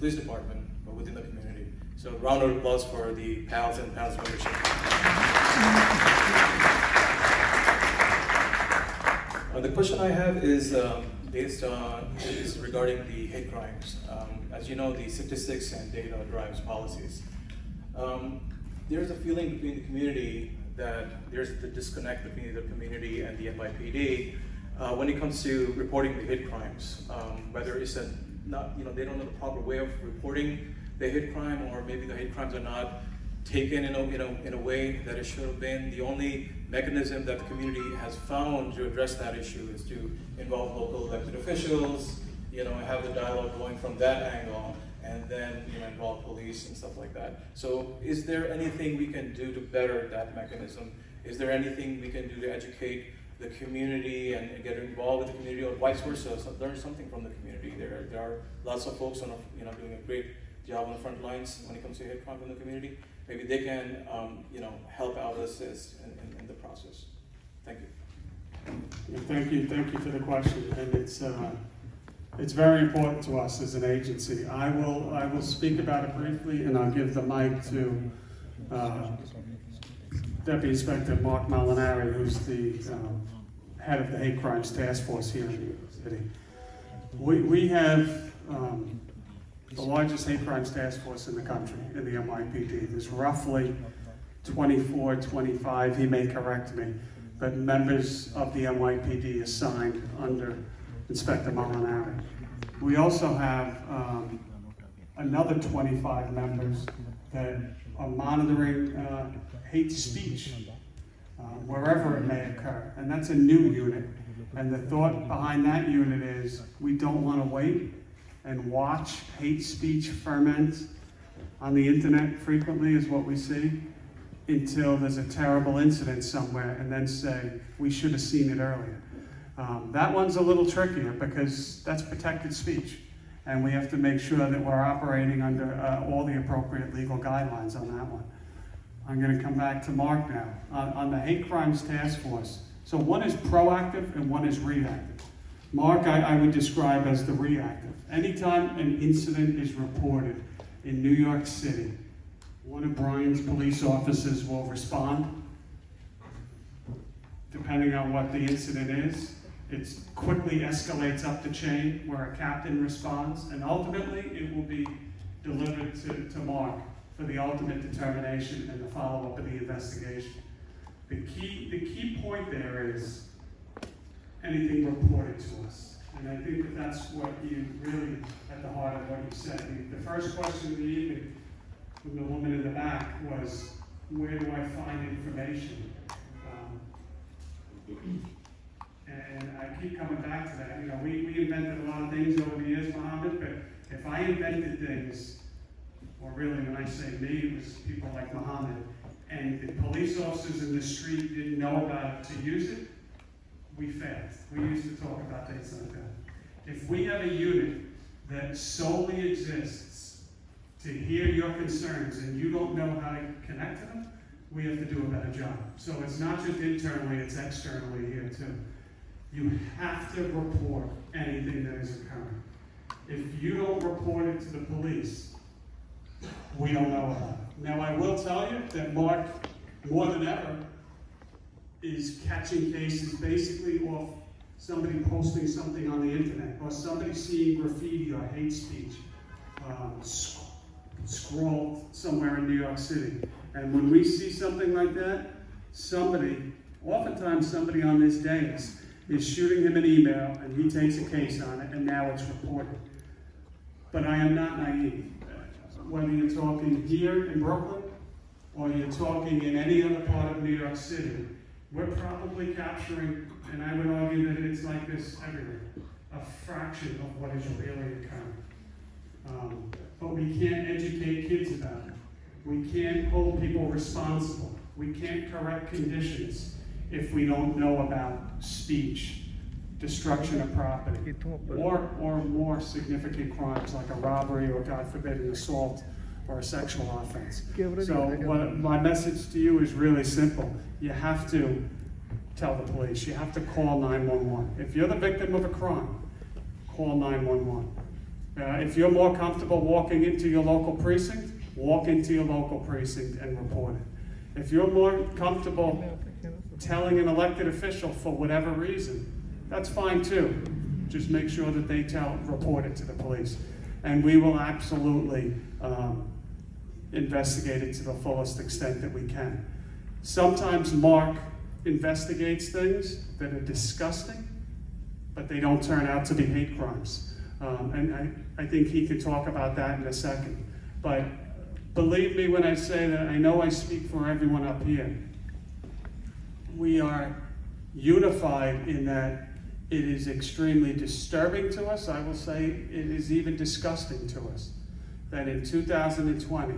police department, but within the community. So round of applause for the PALs and PALs membership. The question I have is is regarding the hate crimes. As you know, the statistics and data drives policies. There's a feeling between the community that there's the disconnect between the community and the NYPD when it comes to reporting the hate crimes. Whether it's that they don't know the proper way of reporting the hate crime, or maybe the hate crimes are not taken in a way that it should have been. The only mechanism that the community has found to address that issue is to involve local elected officials, have the dialogue going from that angle, and then involve police and stuff like that. So is there anything we can do to better that mechanism? Is there anything we can do to educate the community and get involved with the community, or vice versa, learn something from the community? There are lots of folks doing a great job on the front lines when it comes to hate crime in the community. Maybe they can help out assist in the process. Thank you. Thank you for the question, and it's very important to us as an agency. I will speak about it briefly, and I'll give the mic to Deputy Inspector Mark Molinari, who's the head of the Hate Crimes Task Force here in New York City. We have the largest hate crimes task force in the country, in the NYPD. There's roughly 24, 25, he may correct me, but members of the NYPD assigned under Inspector Molinari. We also have another 25 members that are monitoring hate speech wherever it may occur, and that's a new unit. And the thought behind that unit is we don't want to wait and watch hate speech ferment on the internet frequently, is what we see, until there's a terrible incident somewhere and then say, we should have seen it earlier. That one's a little trickier because that's protected speech, and we have to make sure that we're operating under all the appropriate legal guidelines on that one. I'm going to come back to Mark now. On the Hate Crimes Task Force, so one is proactive and one is reactive. Mark, I would describe as the reactive. Anytime an incident is reported in New York City, one of Brian's police officers will respond. Depending on what the incident is, it quickly escalates up the chain where a captain responds, and ultimately it will be delivered to Mark for the ultimate determination and the follow-up of the investigation. The key point there is anything reported to us. And I think that's what you really, at the heart of what you said. The first question of the evening from the woman in the back was, where do I find information? And I keep coming back to that. We invented a lot of things over the years, Mohammed, but if I invented things, or really when I say me, it was people like Mohammed, and the police officers in the street didn't know about it to use it, we failed. We used to talk about things like that. If we have a unit that solely exists to hear your concerns and you don't know how to connect to them, we have to do a better job. So it's not just internally, it's externally here too. You have to report anything that is occurring. If you don't report it to the police, we don't know about it. Now I will tell you that Mark, more than ever, is catching cases basically off somebody posting something on the internet, or somebody seeing graffiti or hate speech scrawled somewhere in New York City. And when we see something like that, oftentimes somebody on this dais is shooting him an email and he takes a case on it and now it's reported. But I am not naive. Whether you're talking here in Brooklyn or you're talking in any other part of New York City, we're probably capturing, and I would argue that it's like this everywhere, a fraction of what is really occurring. But we can't educate kids about it. We can't hold people responsible. We can't correct conditions if we don't know about speech, destruction of property, or more significant crimes like a robbery or, God forbid, an assault or a sexual offense. So my message to you is really simple. You have to tell the police. You have to call 911. If you're the victim of a crime, call 911. If you're more comfortable walking into your local precinct, walk into your local precinct and report it. If you're more comfortable telling an elected official for whatever reason, that's fine too. Just make sure that they report it to the police. And we will absolutely investigate it to the fullest extent that we can. Sometimes Mark investigates things that are disgusting, but they don't turn out to be hate crimes. And I think he can talk about that in a second. But believe me when I say that I know I speak for everyone up here. We are unified in that it is extremely disturbing to us. I will say it is even disgusting to us that in 2020,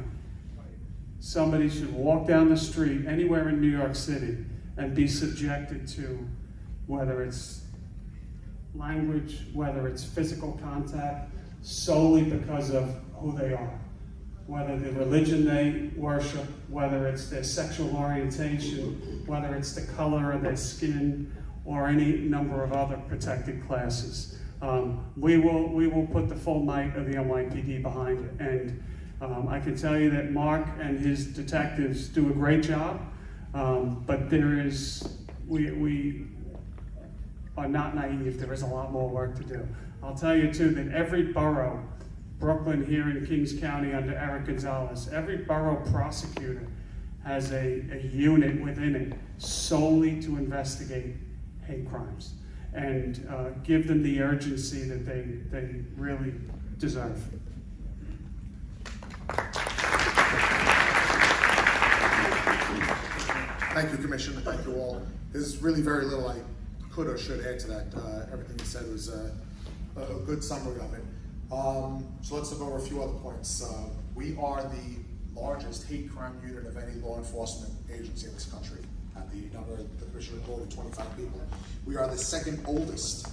somebody should walk down the street anywhere in New York City and be subjected to, whether it's language, whether it's physical contact, solely because of who they are. Whether the religion they worship, whether it's their sexual orientation, whether it's the color of their skin, or any number of other protected classes. We will put the full might of the NYPD behind it. And I can tell you that Mark and his detectives do a great job, but we are not naive. There is a lot more work to do. I'll tell you too that every borough, Brooklyn here in Kings County under Eric Gonzalez, every borough prosecutor has a unit within it solely to investigate hate crimes and give them the urgency that they really deserve. Thank you, Commissioner. Thank you all. There's really very little I could or should add to that. Everything you said was a good summary of it. So let's look over a few other points. We are the largest hate crime unit of any law enforcement agency in this country. At the number the Commissioner quoted, 25 people. We are the second oldest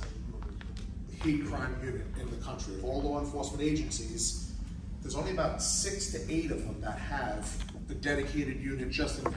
hate crime unit in the country. Of all law enforcement agencies, there's only about 6 to 8 of them that have a dedicated unit just in